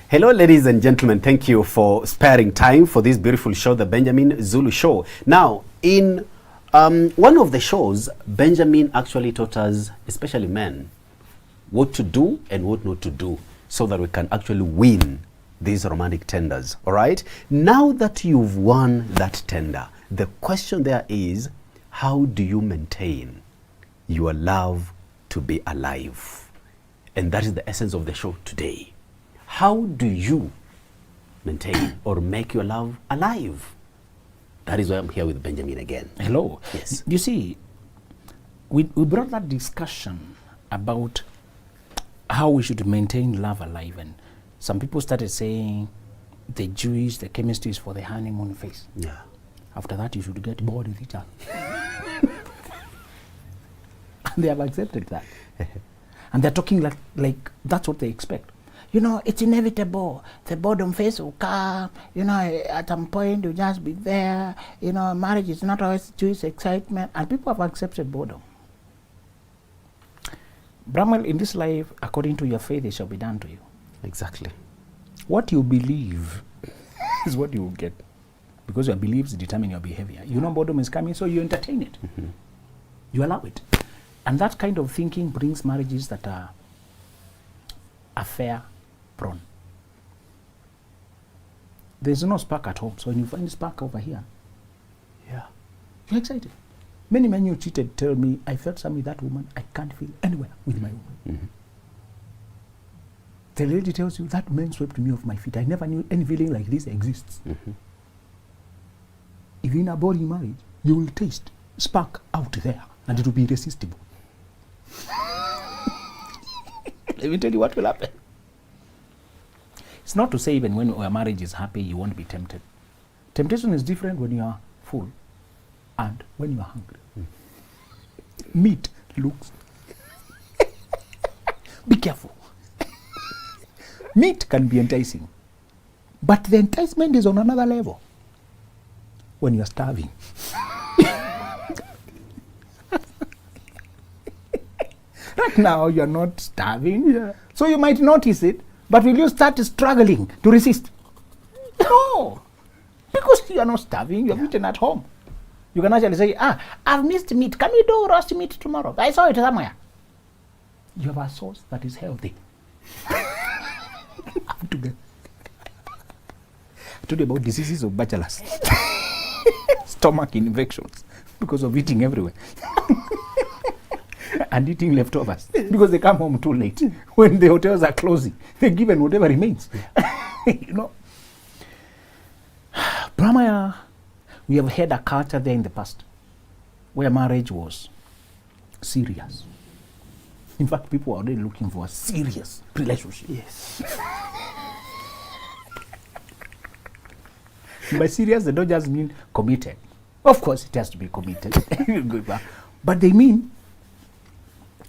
Hello, ladies and gentlemen. Thank you for sparing time for this beautiful show, the Benjamin Zulu Show. Now, in one of the shows, Benjamin actually taught us, especially men, what to do and what not to do so that we can actually win these romantic tenders. All right? Now that you've won that tender, the question there is, how do you maintain your love to be alive? And that is the essence of the show today. How do you maintain or make your love alive? That is why I'm here with Benjamin again. Hello. Yes. You see, we brought that discussion about how we should maintain love alive, and some people started saying the Jewish, the chemistry is for the honeymoon phase. Yeah. After that, you should get bored with each other. And they have accepted that. And they're talking like that's what they expect. You know, it's inevitable. The boredom phase will come. You know, at some point you'll just be there. You know, marriage is not always Jewish excitement. And people have accepted boredom. Bramwell, in this life, according to your faith, it shall be done to you. Exactly. What you believe is what you will get. Because your beliefs determine your behavior. You know boredom is coming, so you entertain it. Mm-hmm. You allow it. And that kind of thinking brings marriages that are affair prone. There's no spark at home, so when you find spark over here, Yeah. you're excited. Many men you cheated tell me, I felt something with that woman, I can't feel anywhere with my woman. Mm-hmm. The lady tells you, that man swept me off my feet. I never knew any feeling like this exists. Mm-hmm. If you're in a boring marriage, you will taste spark out there, and it will be irresistible. Let me tell you what will happen. It's not to say even when your marriage is happy, you won't be tempted. Temptation is different when you are full and when you are hungry. Meat looks... Be careful. Meat can be enticing, but the enticement is on another level. When you are starving. Right now, you're not starving, so you might notice it, but will you start struggling to resist? No, because you're not starving, you're eating at home. You can actually say, I've missed meat, can we do roast meat tomorrow? I saw it somewhere. You have a source that is healthy. I told you about diseases of bachelors. Stomach infections, because of eating everywhere. And eating leftovers because they come home too late. When the hotels are closing, they're given whatever remains. You know, Brahmaya, we have had a culture there in the past where marriage was serious. In fact, people are already looking for a serious relationship. Yes. By serious, they don't just mean committed. Of course, it has to be committed. But they mean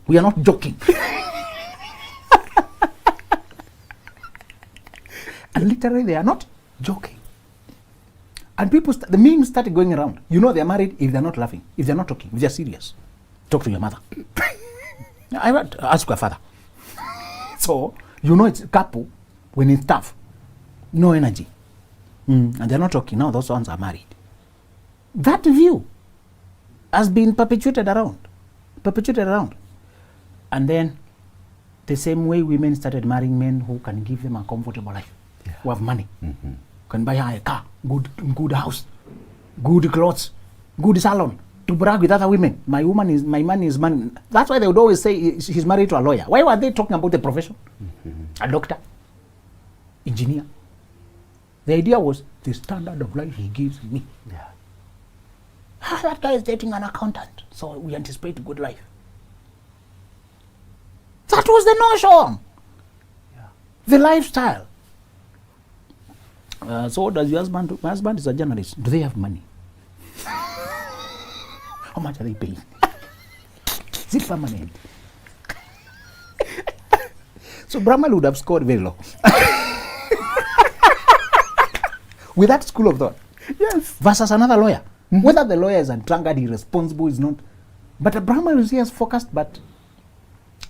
we are not joking. And literally, they are not joking. And people, the memes started going around. You know they're married if they're not laughing, if they're not talking, if they're serious. Talk to your mother. I want to ask your father. So, you know it's a couple when it's tough. No energy. And they're not talking. Now those ones are married. That view has been perpetuated around. And then the same way women started marrying men who can give them a comfortable life, who have money, can buy a car, good house, good clothes, good salon, to brag with other women. My man is money. That's why they would always say he's married to a lawyer. Why were they talking about the profession? A doctor, engineer. The idea was the standard of life he gives me. Yeah. That guy is dating an accountant, so we anticipate a good life. That was the notion. Yeah. The lifestyle. So what does your husband do? My husband is a journalist. Do they have money? How much are they paying? Is it permanent? So Brahma would have scored very low. With that school of thought. Yes. Versus another lawyer. Whether the lawyer is a drunkard, irresponsible, is not. But a Brahma is here focused, but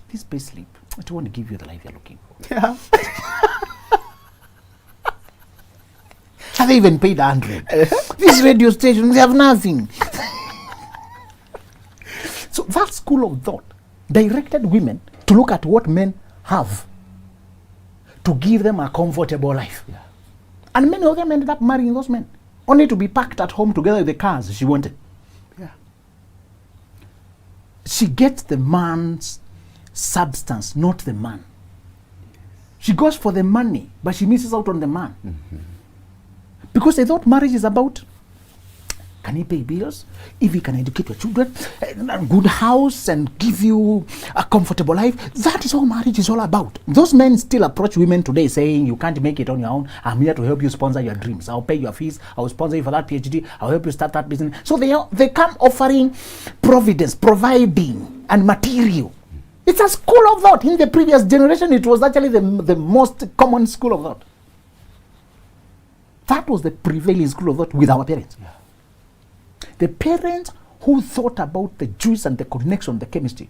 this pay slip, I don't want to give you the life you're looking for. Yeah. Are they even paid 100? These radio stations, they have nothing. So that school of thought directed women to look at what men have to give them a comfortable life. Yeah. And many of them ended up marrying those men, only to be packed at home together with the cars she wanted. Yeah. She gets the man's substance, not the man. She goes for the money, but she misses out on the man. Because they thought marriage is about, can he pay bills? If he can educate your children, a good house, and give you a comfortable life. That is all marriage is all about. Those men still approach women today saying, you can't make it on your own. I'm here to help you sponsor your dreams. I'll pay your fees. I'll sponsor you for that PhD. I'll help you start that business. So they come offering providence, providing, and material. It's a school of thought. In the previous generation, it was actually the most common school of thought. That was the prevailing school of thought with our parents. Yeah. The parents who thought about the juice and the connection, the chemistry,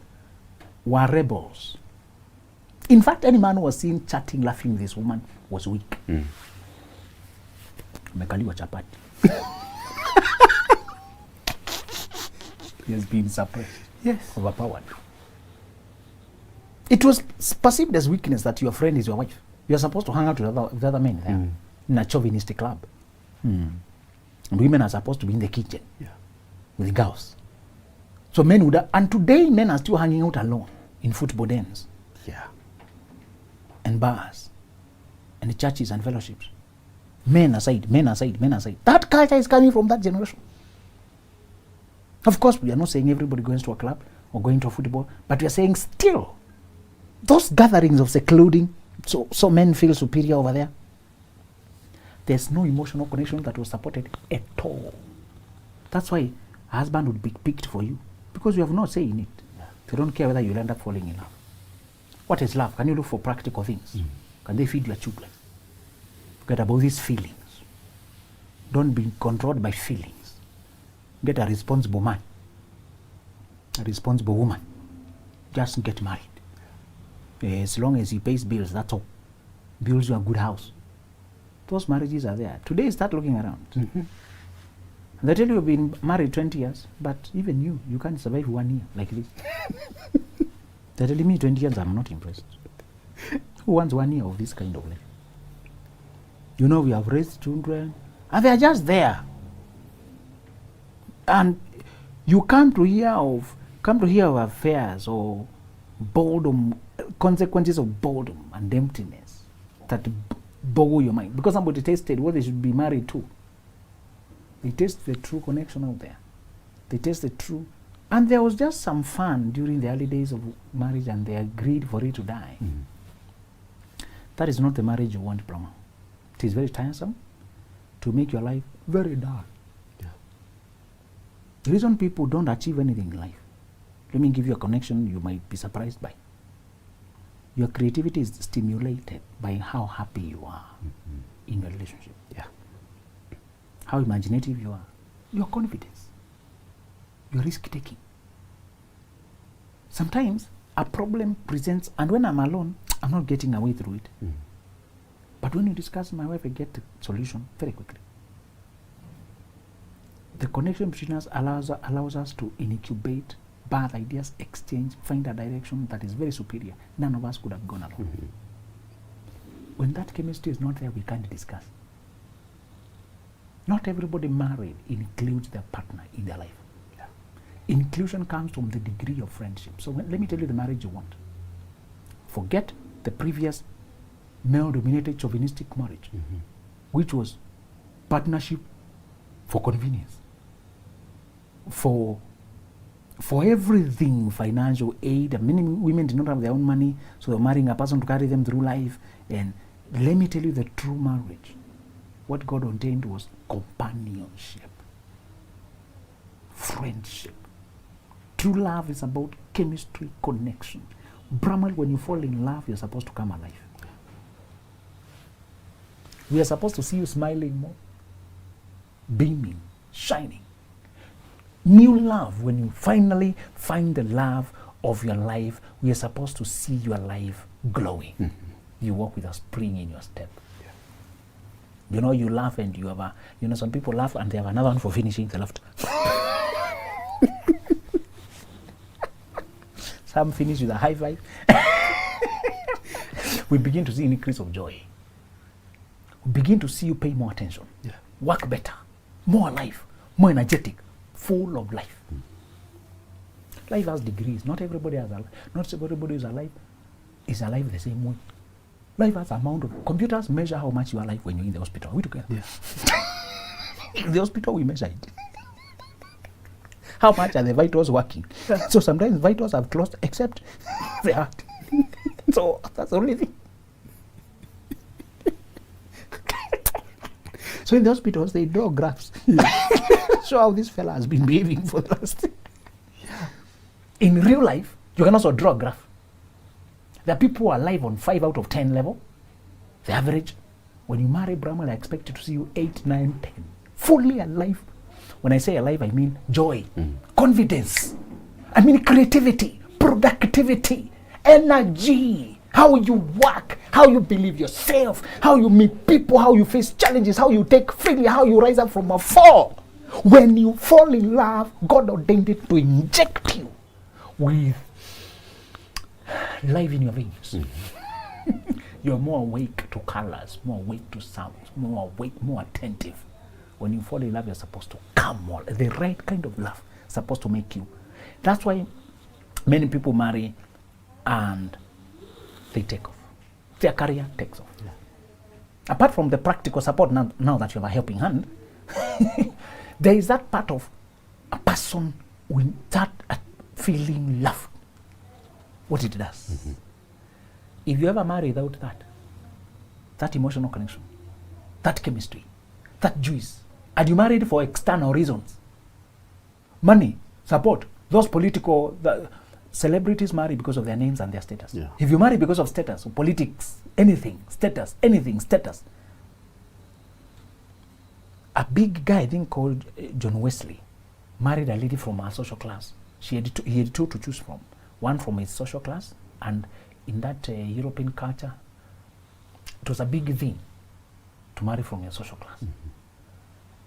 were rebels. In fact, any man who was seen chatting, laughing with this woman was weak. Amekaliwa chapati. He has been suppressed. Yes. Overpowered. It was perceived as weakness that your friend is your wife. You are supposed to hang out with other men there in a chauvinistic club. And women are supposed to be in the kitchen with the girls. So men would have, and today men are still hanging out alone in football dens. Yeah. And bars and churches and fellowships. Men aside, men aside, men aside. That culture is coming from that generation. Of course, we are not saying everybody goes to a club or going to a football, but we are saying still, those gatherings of secluding, so men feel superior over there. There's no emotional connection that was supported at all. That's why a husband would be picked for you, because you have no say in it. They don't care whether you'll end up falling in love. What is love? Can you look for practical things? Can they feed your children? Forget about these feelings. Don't be controlled by feelings. Get a responsible man, a responsible woman. Just get married. As long as he pays bills, that's all. Builds you a good house. Those marriages are there. Today, start looking around. They tell you you've been married 20 years, but even you can't survive 1 year like this. They're telling me 20 years, I'm not impressed. Who wants 1 year of this kind of life? You know, we have raised children, and they are just there. And you come to hear of affairs or boredom, consequences of boredom and emptiness that boggle your mind. Because somebody tasted what they should be married to. They taste the true connection out there. They taste the true. And there was just some fun during the early days of marriage, and they agreed for it to die. That is not the marriage you want, Brahma. It is very tiresome to make your life very dark. The reason people don't achieve anything in life, let me give you a connection you might be surprised by. Your creativity is stimulated by how happy you are in your relationship. How imaginative you are. Your confidence. Your risk-taking. Sometimes a problem presents, and when I'm alone, I'm not getting away through it. But when you discuss with my wife, I get the solution very quickly. The connection between us allows us to incubate bad ideas, exchange, find a direction that is very superior. None of us could have gone alone. When that chemistry is not there, we can't discuss. Not everybody married includes their partner in their life. Inclusion comes from the degree of friendship. So let me tell you the marriage you want. Forget the previous male-dominated chauvinistic marriage, which was partnership for convenience, for everything, financial aid. Many women did not have their own money, so they were marrying a person to carry them through life. And let me tell you the true marriage. What God ordained was companionship, friendship. True love is about chemistry, connection. Brahman, when you fall in love, you're supposed to come alive. We are supposed to see you smiling more, beaming, shining. New love, when you finally find the love of your life, we are supposed to see your life glowing. You walk with a spring in your step. You know, you laugh and you have a, you know, some people laugh and they have another one for finishing the laughter. Some finish with a high five. We begin to see an increase of joy. We begin to see you pay more attention, work better, more alive, more energetic, full of life. Life has degrees. Not everybody has not everybody is alive the same way. Life has amount of computers measure how much you are alive when you're in the hospital. Are we together? Yeah. In the hospital we measure it. How much are the vitals working? So sometimes vitals have closed except the heart. So that's the only thing. So in the hospitals they draw graphs. Show how this fella has been behaving for the last. In real life, you can also draw a graph. There are people who are alive on 5 out of 10 level. The average. When you marry Brahman, I expect to see you 8, 9, 10. Fully alive. When I say alive, I mean joy, confidence. I mean creativity, productivity, energy. How you work, how you believe yourself, how you meet people, how you face challenges, how you take failure, how you rise up from a fall. When you fall in love, God ordained it to inject you with life in your veins. You're more awake to colors, more awake to sounds, more awake, more attentive. When you fall in love, you're supposed to come more. The right kind of love is supposed to make you. That's why many people marry and they take off. Their career takes off. Yeah. Apart from the practical support, now that you have a helping hand, there is that part of a person with that feeling love. What it does. If you ever marry without that emotional connection, that chemistry, that juice, and you married for external reasons, money, support, those political, celebrities marry because of their names and their status. Yeah. If you marry because of status, or politics, anything, status. A big guy, I think, called John Wesley, married a lady from our social class. He had two to choose from. One from his social class, and in that European culture, it was a big thing to marry from your social class.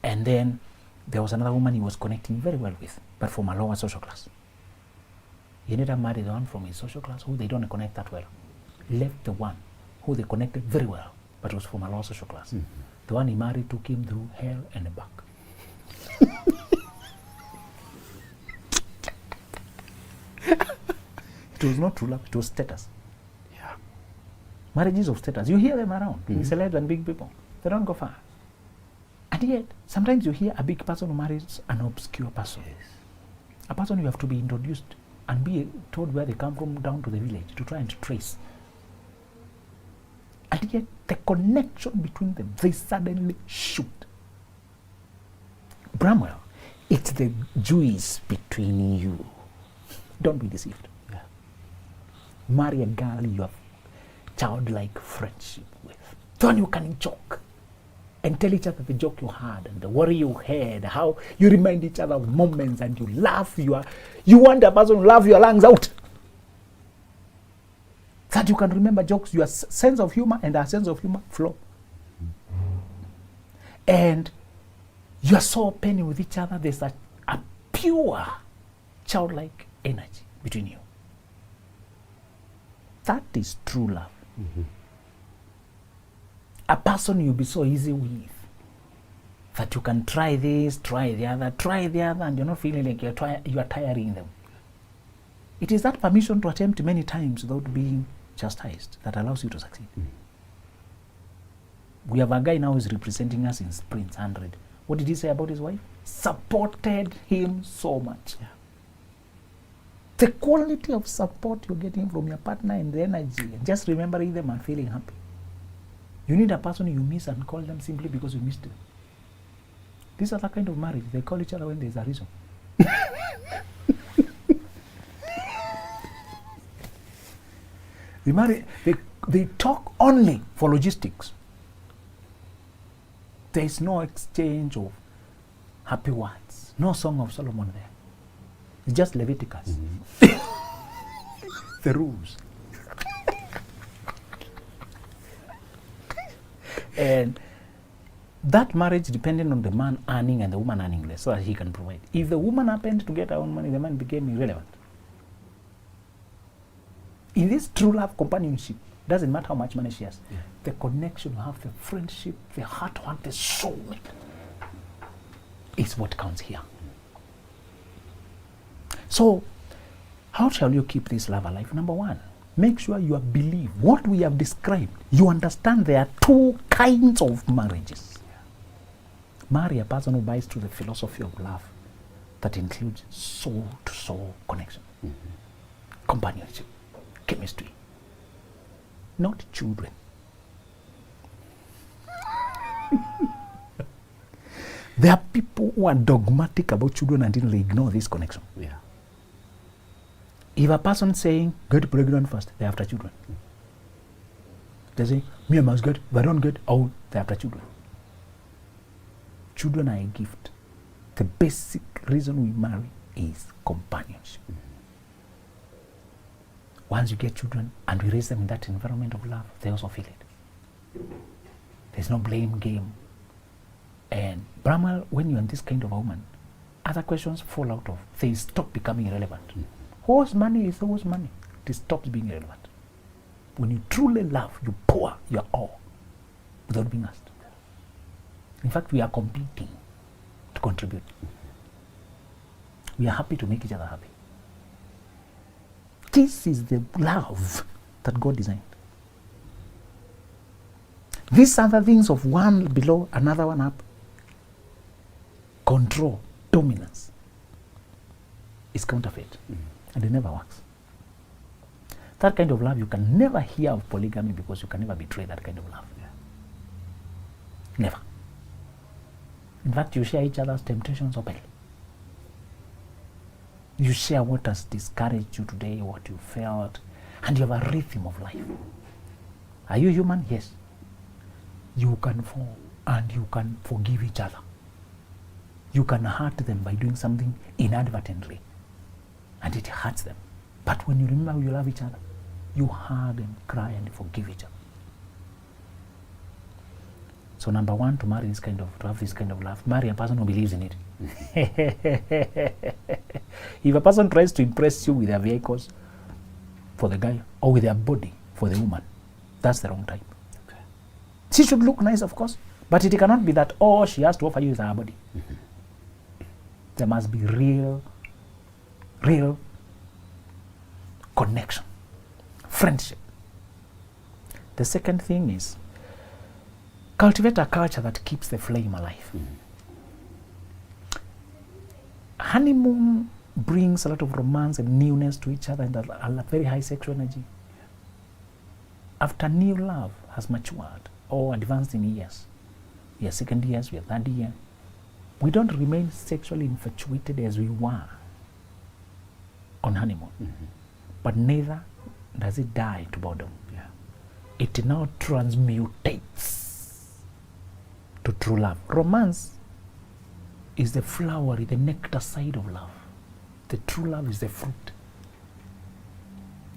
And then there was another woman he was connecting very well with, but from a lower social class. He ended up marrying the one from his social class who they don't connect that well. Left the one who they connected very well, but was from a lower social class. The one he married took him through hell and back. It was not true love, it was status. Yeah. Marriages of status. You hear them around, celebs and big people. They don't go far. And yet, sometimes you hear a big person who marries an obscure person. Yes. A person you have to be introduced and be told where they come from down to the village to try and trace. And yet, the connection between them, they suddenly shoot. Bramwell, it's the juice between you. Don't be deceived. Yeah. Marry a girl you have childlike friendship with. The one you can joke and tell each other the joke you had and the worry you had, how you remind each other of moments and you laugh. You want a person to laugh your lungs out. That you can remember jokes, your sense of humor and our sense of humor flow. And you are so open with each other, there's a pure childlike energy between you. That is true love. A person you'll be so easy with that you can try this, try the other, and you're not feeling like you are tiring them. It is that permission to attempt many times without being chastised that allows you to succeed. We have a guy now who's representing us in Prince 100. What did he say about his wife? Supported him so much. Yeah. The quality of support you're getting from your partner and the energy, just remembering them and feeling happy. You need a person you miss and call them simply because you missed them. These are the kind of marriage. They call each other when there's a reason. They talk only for logistics. There is no exchange of happy words. No Song of Solomon there. It's just Leviticus. The rules. And that marriage depended on the man earning and the woman earning less so that he can provide. If the woman happened to get her own money, the man became irrelevant. In this true love companionship, doesn't matter how much money she has, the connection you have, the friendship, the heart, the soulmate is what counts here. So, how shall you keep this love alive? Number one, make sure you believe what we have described. You understand there are two kinds of marriages. Marry a person who buys to the philosophy of love that includes soul-to-soul connection, companionship, chemistry, not children. There are people who are dogmatic about children until they ignore this connection. Yeah. If a person saying, get pregnant first, they're after children. They say, me I must get, if I don't get, oh, they're after children. Children are a gift. The basic reason we marry is companionship. Once you get children and we raise them in that environment of love, they also feel it. There's no blame game. And Brahma, when you're in this kind of a woman, other questions fall out of. They stop becoming irrelevant. Whose money is whose money? It stops being irrelevant. When you truly love, you pour your all without being asked. In fact, we are competing to contribute. We are happy to make each other happy. This is the love that God designed. These other things of one below, another one up, control, dominance, is counterfeit. And it never works. That kind of love, you can never hear of polygamy because you can never betray that kind of love. Never. In fact, you share each other's temptations openly. You share what has discouraged you today, what you felt, and you have a rhythm of life. Are you human? Yes. You can fall and you can forgive each other. You can hurt them by doing something inadvertently, and it hurts them. But when you remember you love each other, you hug and cry and forgive each other. So number one, to have this kind of love, marry a person who believes in it. If a person tries to impress you with their vehicles for the guy or with their body for the woman, that's the wrong type. Okay. She should look nice, of course, but it cannot be that all she has to offer you is her body. There must be real connection, friendship. The second thing is cultivate a culture that keeps the flame alive. Honeymoon brings a lot of romance and newness to each other and a very high sexual energy. After new love has matured or advanced in years, we are second years, we are third year, we don't remain sexually infatuated as we were on honeymoon. But neither does it die to boredom. It now transmutates to true love. Romance is the flowery, the nectar side of love. The true love is the fruit.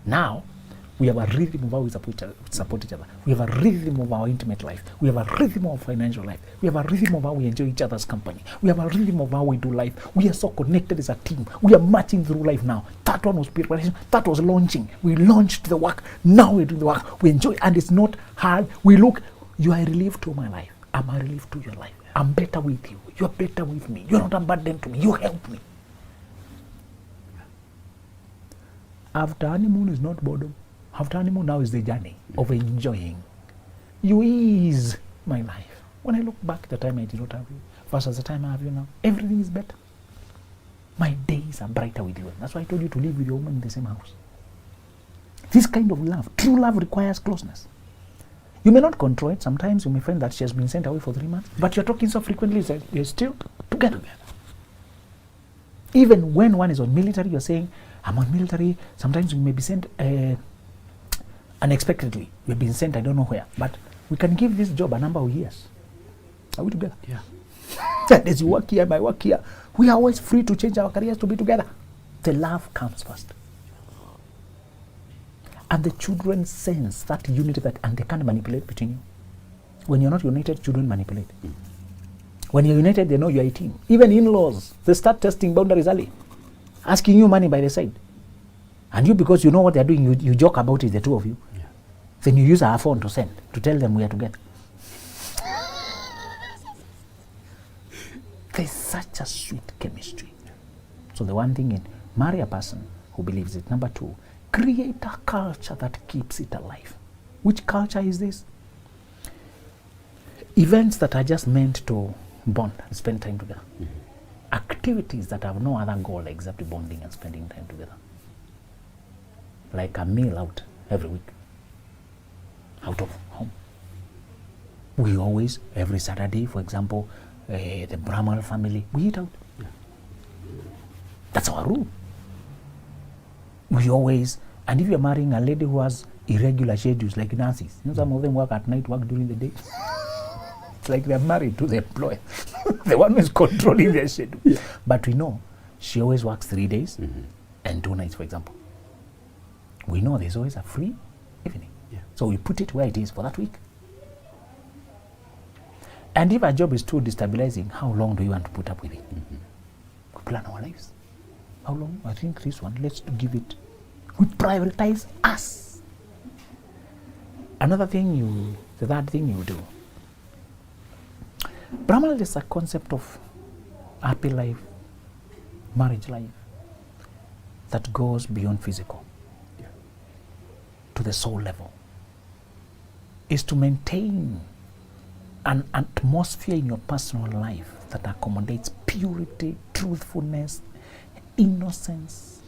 Now, we have a rhythm of how we support each other. We have a rhythm of our intimate life. We have a rhythm of financial life. We have a rhythm of how we enjoy each other's company. We have a rhythm of how we do life. We are so connected as a team. We are marching through life now. That one was preparation. That was launching. We launched the work. Now we're doing the work. We enjoy, and it's not hard. We look, you are a relief to my life. I'm a relief to your life. I'm better with you. You're better with me. You're not a burden to me. You help me. After honeymoon is not boredom. After honeymoon now is the journey of enjoying. You is my life. When I look back the time I did not have you versus the time I have you now, everything is better. My days are brighter with you. That's why I told you to live with your woman in the same house. This kind of love, true love, requires closeness. You may not control it. Sometimes you may find that she has been sent away for 3 months, but you're talking so frequently that you're still together. Even when one is on military, you're saying, I'm on military. Sometimes you may be sent unexpectedly. You've been sent I don't know where, but we can give this job a number of years. Are we together? Yeah. As you work here, I work here. We are always free to change our careers to be together. The love comes first. And the children sense that unity and they can't manipulate between you. When you're not united, children manipulate. When you're united, they know you're a team. Even in-laws, they start testing boundaries early, asking you money by the side. And you, because you know what they're doing, you joke about it, the two of you. Yeah. Then you use our phone to send, to tell them we are together. There's such a sweet chemistry. So the one thing in, marry a person who believes it. Number two, create a culture that keeps it alive. Which culture is this? Events that are just meant to bond and spend time together. Activities that have no other goal except bonding and spending time together. Like a meal out every week, out of home. We always, every Saturday, for example, the Brahmal family, we eat out. That's our rule. We always, and if you're marrying a lady who has irregular schedules like Nancy's, you know, some of them work at night, work during the day. It's like they're married to the employer. The one who is controlling their schedule. Yeah. But we know she always works 3 days and 2 nights, for example. We know there's always a free evening. Yeah. So we put it where it is for that week. And if our job is too destabilizing, how long do you want to put up with it? We plan our lives. How long? I think this one, let's give it. We prioritize us. Another thing the third thing you do. Brahmal is a concept of happy life, marriage life, that goes beyond physical to the soul level. Is to maintain an atmosphere in your personal life that accommodates purity, truthfulness, innocence,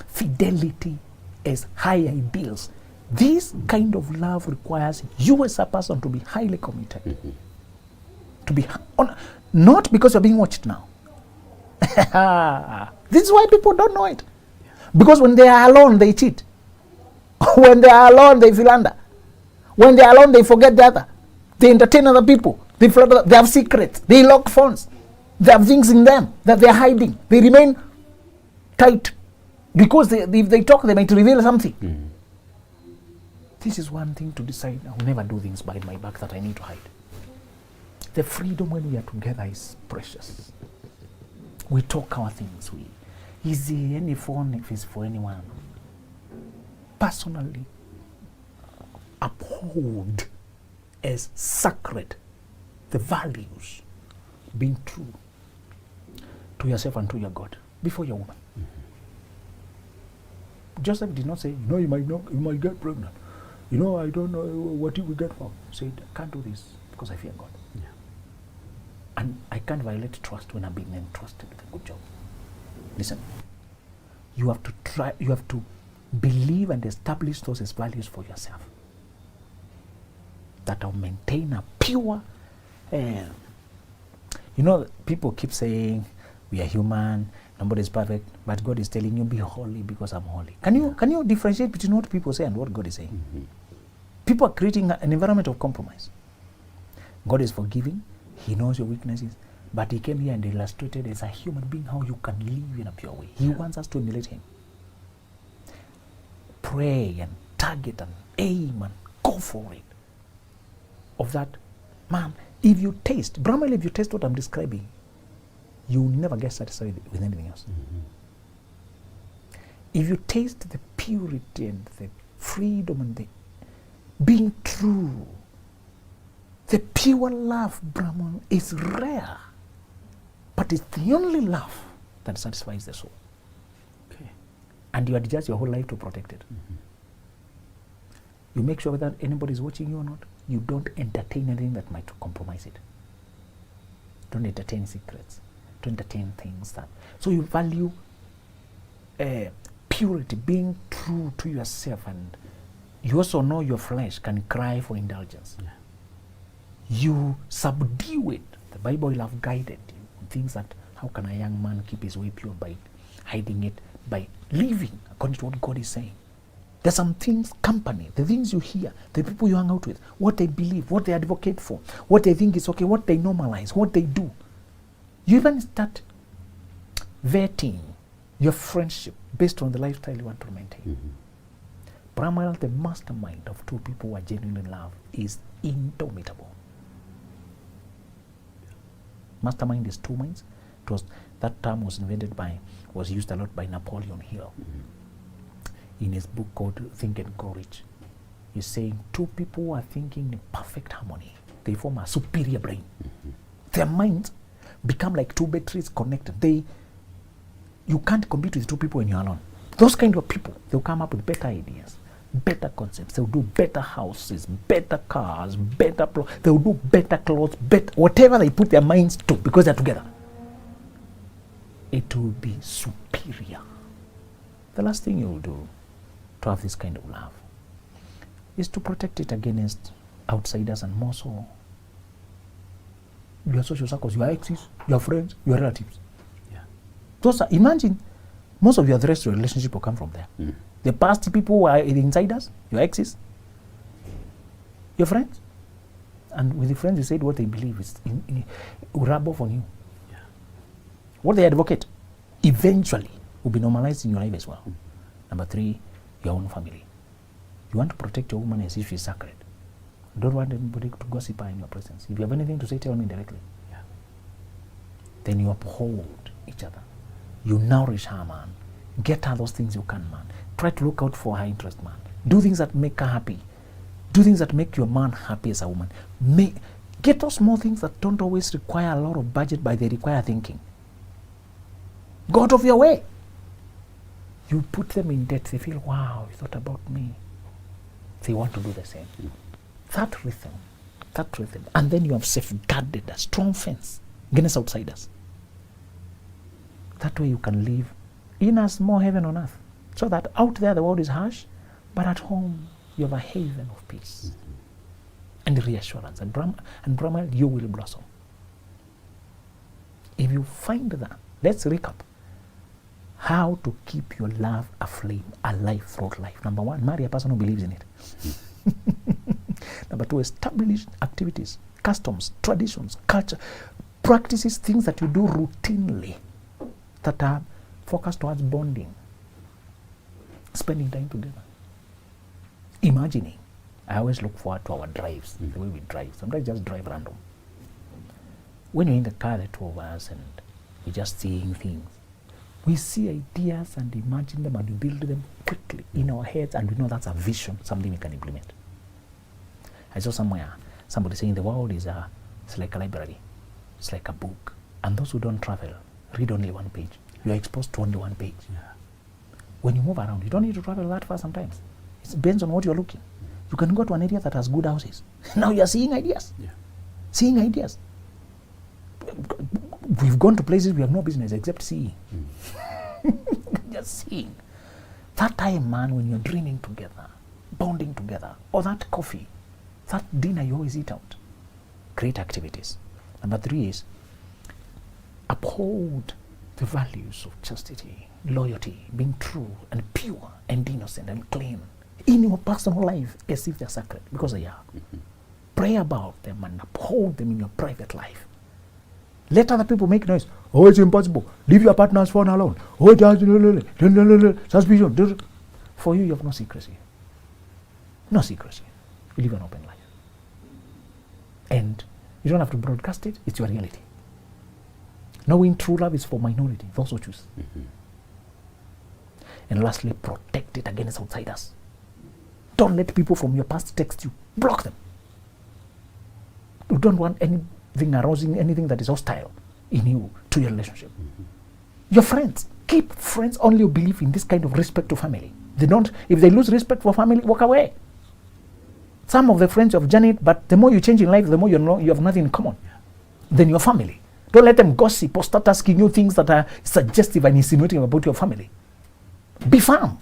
fidelity as high ideals. This kind of love requires you as a person to be highly committed. To be not because you're being watched now. This is why people don't know it. Because when they are alone, they cheat. When they are alone, they feel under. When they are alone, they forget the other. They entertain other people. They have secrets. They lock phones. They have things in them that they are hiding. They remain tight. Because if they talk, they might reveal something. This is one thing to decide. I will never do things behind my back that I need to hide. The freedom when we are together is precious. We talk our things. Is there any phone if it's for anyone? Personally, uphold as sacred the values, being true to yourself and to your God before your woman. Joseph did not say, you might get pregnant. I don't know what you will get from. He said, I can't do this because I fear God. Yeah. And I can't violate trust when I'm being entrusted with a good job. Listen, you have to believe and establish those as values for yourself that will maintain a pure, people keep saying we are human, nobody is perfect, but God is telling you be holy because I'm holy. Can you differentiate between what people say and what God is saying? People are creating an environment of compromise. God is forgiving, He knows your weaknesses, but He came here and illustrated as a human being how you can live in a pure way. He wants us to emulate Him. Pray and target and aim and go for it. Of that, man, if you taste what I'm describing, you will never get satisfied with anything else. If you taste the purity and the freedom and the being true, the pure love, Brahman, is rare, but it's the only love that satisfies the soul. Okay. And you adjust your whole life to protect it. You make sure that anybody is watching you or not. You don't entertain anything that might compromise it. Don't entertain secrets. Don't entertain things that. So you value purity, being true to yourself, and you also know your flesh can cry for indulgence. Yeah. You subdue it. The Bible will have guided you on things that, how can a young man keep his way pure? By hiding it, by living according to what God is saying. There's some things, company, the things you hear, the people you hang out with, what they believe, what they advocate for, what they think is okay, what they normalize, what they do. You even start vetting your friendship based on the lifestyle you want to maintain. Brahmal, the mastermind of two people who are genuinely in love, is indomitable. Mastermind is two minds. It was, that term was used a lot by Napoleon Hill in his book called Think and Grow Rich. He's saying two people who are thinking in perfect harmony, they form a superior brain. Their minds become like two batteries connected. You can't compete with two people when you're alone. Those kind of people, they'll come up with better ideas, better concepts. They'll do better houses, better cars, they'll do better clothes, whatever they put their minds to, because they're together. It will be superior. The last thing you'll do to have this kind of love is to protect it against outsiders, and more so your social circles, your exes, your friends, your relatives. Yeah. Imagine most of your threats to a relationship will come from there. The past people who are the insiders, your exes, your friends. And with the friends, you said what they believe is will rub off on you. Yeah. What they advocate eventually will be normalized in your life as well. Number 3, your own family. You want to protect your woman as if she's sacred. You don't want anybody to gossip her in your presence. If you have anything to say, tell me directly. Yeah. Then you uphold each other. You nourish her, man. Get her those things you can, man. Try to look out for her interest, man. Do things that make her happy. Do things that make your man happy as a woman. Get those small things that don't always require a lot of budget, but they require thinking. Go out of your way. You put them in debt. They feel, wow, you thought about me. They want to do the same. That rhythm. And then you have safeguarded a strong fence against outsiders. That way you can live in a small heaven on earth. So that out there the world is harsh, but at home you have a haven of peace and reassurance. And Brahma, you will blossom. If you find that, let's recap. How to keep your love aflame, alive throughout life. Number 1, marry a person who believes in it. Number 2, establish activities, customs, traditions, culture, practices, things that you do routinely that are focused towards bonding, spending time together, imagining. I always look forward to our drives, the way we drive. Sometimes just drive random. When you're in the car, the two of us, and we're just seeing things, we see ideas and imagine them and we build them quickly in our heads, and we know that's a vision, something we can implement. I saw somewhere somebody saying the world is it's like a library, it's like a book, and those who don't travel read only one page. You are exposed to only one page. Yeah. When you move around, you don't need to travel that far sometimes. It depends on what you're looking. You can go to an area that has good houses. Now you're seeing ideas. Yeah. Seeing ideas. We've gone to places we have no business except seeing. Just seeing. That time, man, when you're dreaming together, bonding together, or that coffee, that dinner you always eat out. Great activities. Number 3 is uphold the values of chastity, loyalty, being true and pure and innocent and clean in your personal life as if they're sacred, because they are. Pray about them and uphold them in your private life. Let other people make noise. Oh, it's impossible. Leave your partner's phone alone. Oh, suspicion. For you have no secrecy. No secrecy. You live an open life. And you don't have to broadcast it. It's your reality. Knowing true love is for minority, those who choose. And lastly, protect it against outsiders. Don't let people from your past text you. Block them. You don't want anything arousing, anything that is hostile in you to your relationship. Your friends, keep friends only who believe in this kind of respect to family. If they lose respect for family, walk away. Some of the friends you have journeyed, but the more you change in life, the more you have nothing in common than your family. Don't let them gossip or start asking you things that are suggestive and insinuating about your family. Be firm.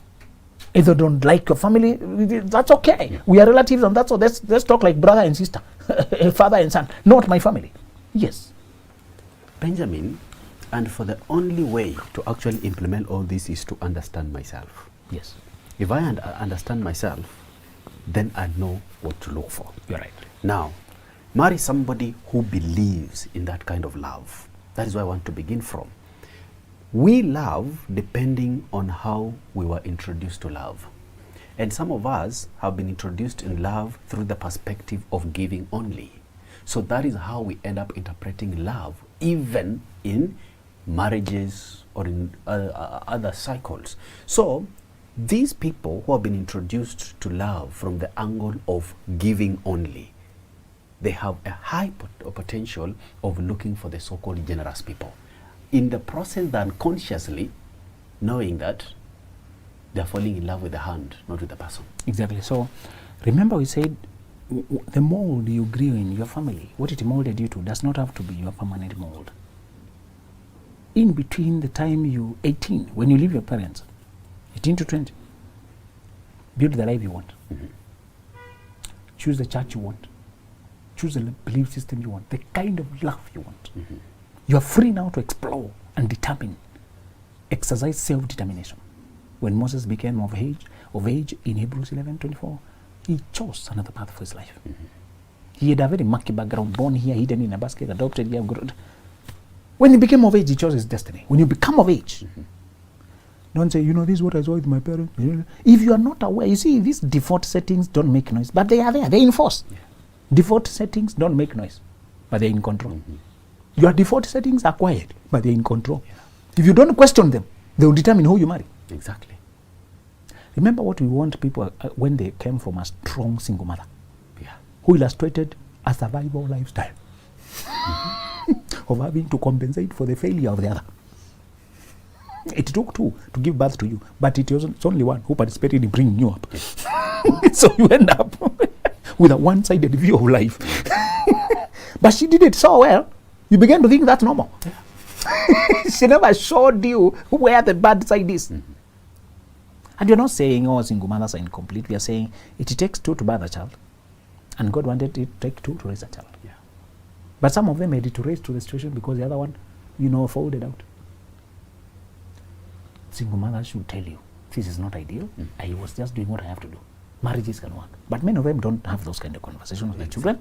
If they don't like your family, that's okay. We are relatives, and that's all. Let's talk like brother and sister, father and son, not my family. Yes. Benjamin, and for the only way to actually implement all this is to understand myself. Yes. If I understand myself, then I know what to look for. You're right. Now, marry somebody who believes in that kind of love. That is where I want to begin from. We love depending on how we were introduced to love. And some of us have been introduced in love through the perspective of giving only. So that is how we end up interpreting love, even in marriages or in other cycles. So these people who have been introduced to love from the angle of giving only, they have a high potential of looking for the so-called generous people. In the process, they're unconsciously knowing that they're falling in love with the hand, not with the person. Exactly. So remember we said the mold you grew in your family, what it molded you to does not have to be your permanent mold. In between the time you 18, when you leave your parents, 18 to 20, build the life you want. Mm-hmm. Choose the church you want. Choose the belief system you want. The kind of love you want. Mm-hmm. You are free now to explore and determine. Exercise self-determination. When Moses became of age in Hebrews 11:24, he chose another path for his life. Mm-hmm. He had a very mucky background, born here, hidden in a basket, adopted here. When he became of age, he chose his destiny. When you become of age, mm-hmm. don't say, this is what I saw with my parents. If you are not aware, you see, these default settings don't make noise, but they are there, they're in force. Yeah. Default settings don't make noise, but they're in control. Mm-hmm. Your default settings are quiet, but they're in control. Yeah. If you don't question them, they will determine who you marry. Exactly. Remember what we want people when they came from a strong single mother, yeah, who illustrated a survival lifestyle of having to compensate for the failure of the other. It took two to give birth to you, but it's only one who participated in bringing you up. So you end up with a one-sided view of life. But she did it so well, you began to think that's normal. Yeah. She never showed you where the bad side is. Mm-hmm. And you're not saying, single mothers are incomplete. We are saying it takes two to bear a child, and God wanted it to take two to raise a child. Yeah. But some of them made it to raise to the situation because the other one, folded out. Single mothers should tell you, this is not ideal. I was just doing what I have to do. Marriages can work. But many of them don't have those kind of conversations with their children.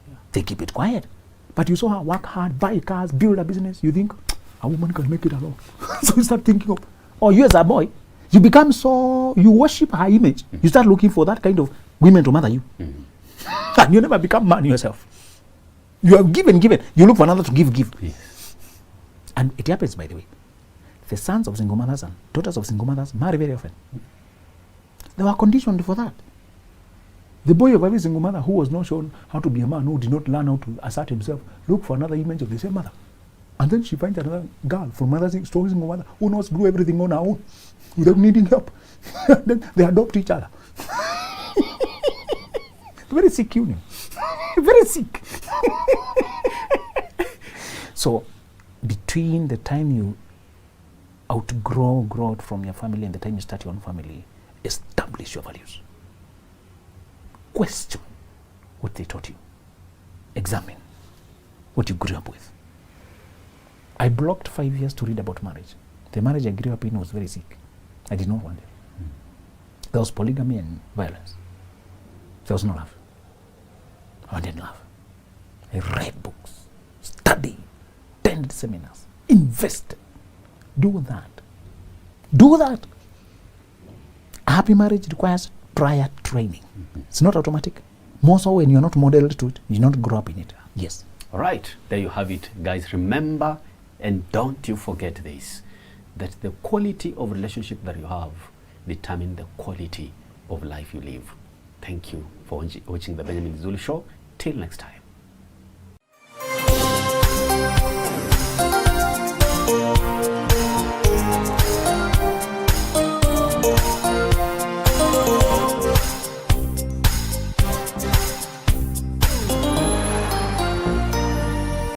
Yeah. They keep it quiet. But you saw her work hard, buy cars, build a business. You think, a woman can make it alone. So you start thinking of, you as a boy, you become you worship her image. You start looking for that kind of women to mother you. And you never become man yourself. You are given. You look for another to give. Yes. And it happens, by the way. The sons of single mothers and daughters of single mothers marry very often. They were conditioned for that. The boy of every single mother who was not shown how to be a man, who did not learn how to assert himself, look for another image of the same mother. And then she finds another girl from another strong single mother who knows to do everything on her own without needing help. Then they adopt each other. Very sick union. Very sick. So between the time you grow out from your family and the time you start your own family, establish your values. Question what they taught you. Examine what you grew up with. I blocked 5 years to read about marriage. The marriage I grew up in was very sick. I did not want it. There was polygamy and violence. There was no love. I wanted love. I read books, studied, attended seminars, invested. Do that. A happy marriage requires prior training. It's not automatic. More so when you're not modeled to it, you not grow up in it. Yes. All right, there you have it, guys. Remember, and don't you forget this, that the quality of relationship that you have determine the quality of life you live. Thank you for watching the Benjamin Zulu Show. Till next time.